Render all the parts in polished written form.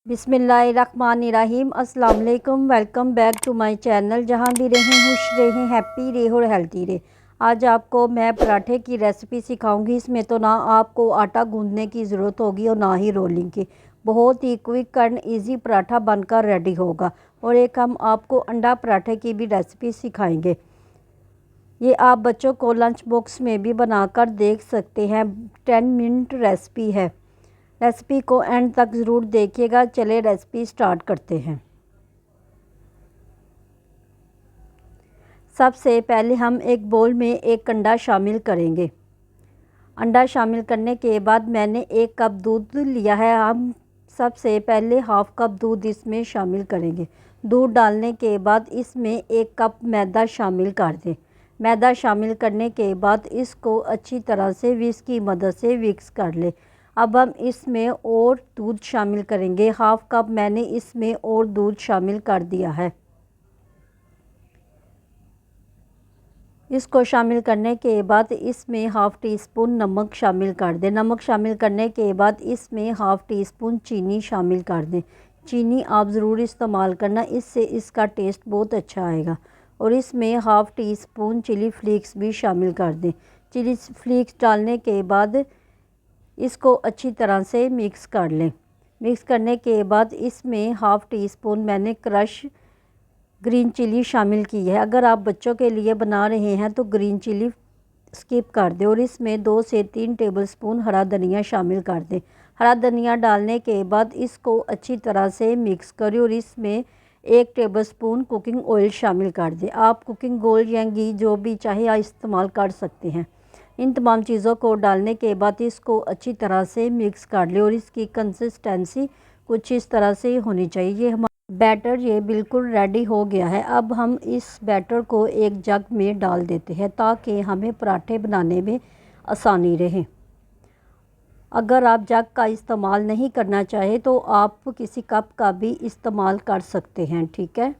बिस्मिल्लाहिर्रहमानिर्रहीम। अस्सलाम वालेकुम। Welcome back to my channel. जहाँ भी रहें खुश रहें, हैप्पी रहे और हेल्थी रहे। आज आपको मैं पराठे की रेसिपी सिखाऊंगी। इसमें तो ना आपको आटा गूंदने की ज़रूरत होगी और ना ही रोलिंग की। बहुत ही क्विक एंड इजी पराठा बनकर रेडी होगा। और एक हम आपको अंडा पराठे की भी रेसिपी सिखाएंगे। ये आप बच्चों को लंच बॉक्स में भी बनाकर देख सकते हैं। 10 मिनट रेसिपी है। रेसिपी को एंड तक ज़रूर देखिएगा। चले रेसिपी स्टार्ट करते हैं। सबसे पहले हम एक बोल में एक अंडा शामिल करेंगे। अंडा शामिल करने के बाद मैंने 1 कप दूध लिया है। हम सबसे पहले हाफ़ कप दूध इसमें शामिल करेंगे। दूध डालने के बाद इसमें 1 कप मैदा शामिल कर दें। मैदा शामिल करने के बाद इसको अच्छी तरह से विस्क की मदद से मिक्स कर लें। अब हम इसमें और दूध शामिल करेंगे। हाफ़ कप मैंने इसमें और दूध शामिल कर दिया है। इसको शामिल करने के बाद इसमें हाफ़ टी स्पून नमक शामिल कर दें। नमक शामिल करने के बाद इसमें हाफ़ टी स्पून चीनी शामिल कर दें। चीनी आप ज़रूर इस्तेमाल करना, इससे इसका टेस्ट बहुत अच्छा आएगा। और इसमें half teaspoon chilli flakes भी शामिल कर दें। चिली फ्लेक्स डालने के बाद इसको अच्छी तरह से मिक्स कर लें। मिक्स करने के बाद इसमें हाफ़ टी स्पून मैंने क्रश ग्रीन चिली शामिल की है। अगर आप बच्चों के लिए बना रहे हैं तो ग्रीन चिली स्किप कर दें। और इसमें 2 से 3 टेबलस्पून हरा धनिया शामिल कर दें। हरा धनिया डालने के बाद इसको अच्छी तरह से मिक्स करें और इसमें 1 टेबलस्पून कुकिंग ऑयल शामिल कर दें। आप कुकिंग ऑयल या घी जो भी चाहे आप इस्तेमाल कर सकते हैं। इन तमाम चीज़ों को डालने के बाद इसको अच्छी तरह से मिक्स कर लें और इसकी कंसिस्टेंसी कुछ इस तरह से होनी चाहिए। ये हमारा बैटर ये बिल्कुल रेडी हो गया है। अब हम इस बैटर को एक जग में डाल देते हैं ताकि हमें पराठे बनाने में आसानी रहे। अगर आप जग का इस्तेमाल नहीं करना चाहे तो आप किसी कप का भी इस्तेमाल कर सकते हैं, ठीक है।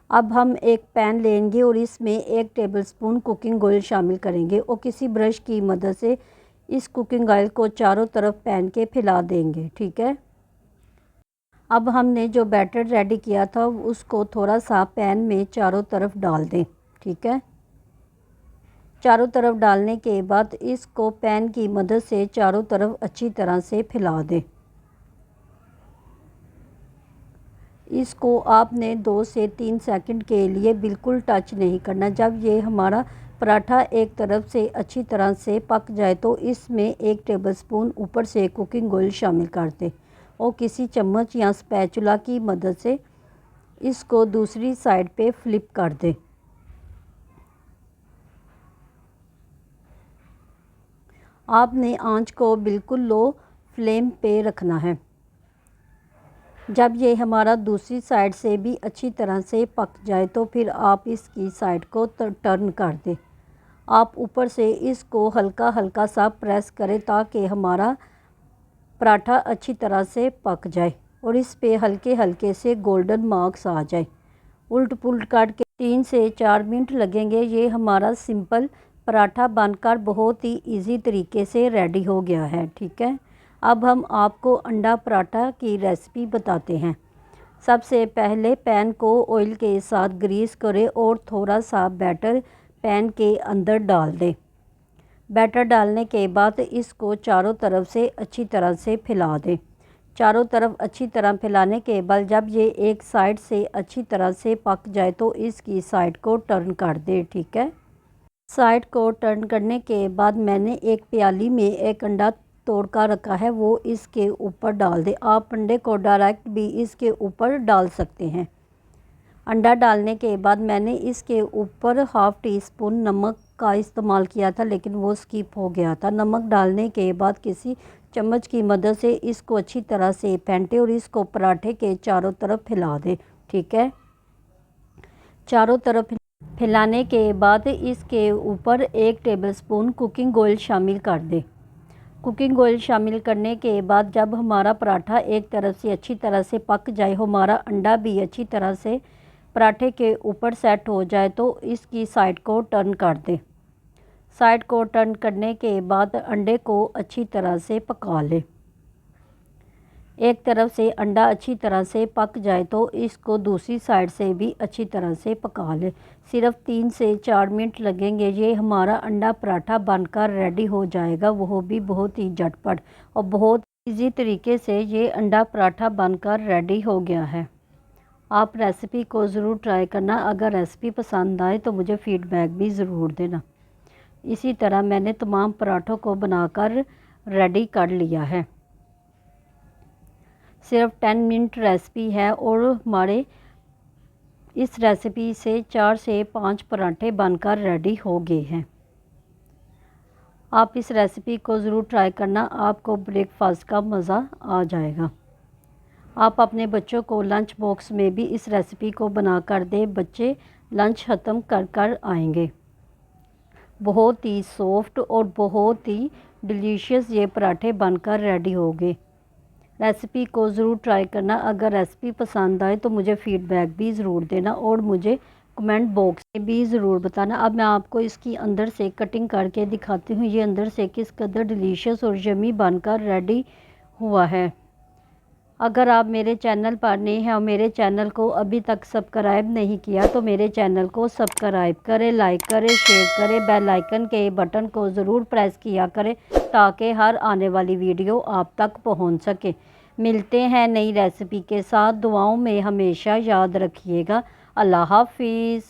अब हम एक पैन लेंगे और इसमें 1 टेबलस्पून कुकिंग ऑयल शामिल करेंगे और किसी ब्रश की मदद से इस कुकिंग ऑयल को चारों तरफ पैन के फैला देंगे, ठीक है। अब हमने जो बैटर रेडी किया था उसको थोड़ा सा पैन में चारों तरफ डाल दें, ठीक है। चारों तरफ डालने के बाद इसको पैन की मदद से चारों तरफ अच्छी तरह से फैला दें। इसको आपने 2 से 3 सेकंड के लिए बिल्कुल टच नहीं करना। जब ये हमारा पराठा एक तरफ से अच्छी तरह से पक जाए तो इसमें 1 टेबलस्पून ऊपर से कुकिंग ऑयल शामिल कर दें और किसी चम्मच या स्पैचुला की मदद से इसको दूसरी साइड पे फ्लिप कर दें। आपने आंच को बिल्कुल लो फ्लेम पे रखना है। जब ये हमारा दूसरी साइड से भी अच्छी तरह से पक जाए तो फिर आप इसकी साइड को टर्न कर दें। आप ऊपर से इसको हल्का हल्का सा प्रेस करें ताकि हमारा पराठा अच्छी तरह से पक जाए और इस पे हल्के हल्के से गोल्डन मार्क्स आ जाए। उल्ट पुल्ट करके 3 से 4 मिनट लगेंगे। ये हमारा सिंपल पराठा बनकर बहुत ही इजी तरीके से रेडी हो गया है, ठीक है। अब हम आपको अंडा पराठा की रेसिपी बताते हैं। सबसे पहले पैन को ऑयल के साथ ग्रीस करें और थोड़ा सा बैटर पैन के अंदर डाल दें। बैटर डालने के बाद इसको चारों तरफ से अच्छी तरह से फैला दें। चारों तरफ अच्छी तरह फैलाने के बाद जब ये एक साइड से अच्छी तरह से पक जाए तो इसकी साइड को टर्न कर दें, ठीक है। साइड को टर्न करने के बाद मैंने एक प्याली में एक अंडा तोड़ कर रखा है, वो इसके ऊपर डाल दें। आप अंडे को डायरेक्ट भी इसके ऊपर डाल सकते हैं। अंडा डालने के बाद मैंने इसके ऊपर हाफ़ टी स्पून नमक का इस्तेमाल किया था लेकिन वो स्किप हो गया था। नमक डालने के बाद किसी चम्मच की मदद से इसको अच्छी तरह से फेंटें और इसको पराठे के चारों तरफ फैला दें, ठीक है। चारों तरफ फैलाने के बाद इसके ऊपर 1 टेबलस्पून कुकिंग ऑयल शामिल कर दें। कुकिंग ऑयल शामिल करने के बाद जब हमारा पराठा एक तरफ से अच्छी तरह से पक जाए, हमारा अंडा भी अच्छी तरह से पराठे के ऊपर सेट हो जाए तो इसकी साइड को टर्न कर दें। साइड को टर्न करने के बाद अंडे को अच्छी तरह से पका लें। एक तरफ से अंडा अच्छी तरह से पक जाए तो इसको दूसरी साइड से भी अच्छी तरह से पका लें। सिर्फ 3 से 4 मिनट लगेंगे, ये हमारा अंडा पराठा बनकर रेडी हो जाएगा, वो भी बहुत ही झटपट और बहुत इजी तरीके से ये अंडा पराठा बनकर रेडी हो गया है। आप रेसिपी को ज़रूर ट्राई करना। अगर रेसिपी पसंद आए तो मुझे फ़ीडबैक भी ज़रूर देना। इसी तरह मैंने तमाम पराठों को बनाकर रेडी कर लिया है। सिर्फ 10 मिनट रेसिपी है और हमारे इस रेसिपी से 4 से 5 पराठे बनकर रेडी हो गए हैं। आप इस रेसिपी को ज़रूर ट्राई करना, आपको ब्रेकफास्ट का मज़ा आ जाएगा। आप अपने बच्चों को लंच बॉक्स में भी इस रेसिपी को बना कर दें, बच्चे लंच ख़त्म कर कर आएंगे। बहुत ही सॉफ्ट और बहुत ही डिलीशियस ये पराठे बनकर रेडी हो गए। रेसिपी को ज़रूर ट्राई करना। अगर रेसिपी पसंद आए तो मुझे फ़ीडबैक भी ज़रूर देना और मुझे कमेंट बॉक्स में भी ज़रूर बताना। अब मैं आपको इसकी अंदर से कटिंग करके दिखाती हूँ, ये अंदर से किस कदर डिलीशियस और यम्मी बनकर रेडी हुआ है। अगर आप मेरे चैनल पर नए हैं और मेरे चैनल को अभी तक सब्सक्राइब नहीं किया तो मेरे चैनल को सब्सक्राइब करें, लाइक करें, शेयर करें, बेल आइकन के बटन को ज़रूर प्रेस किया करें ताकि हर आने वाली वीडियो आप तक पहुंच सके। मिलते हैं नई रेसिपी के साथ। दुआओं में हमेशा याद रखिएगा। अल्लाह हाफिज़।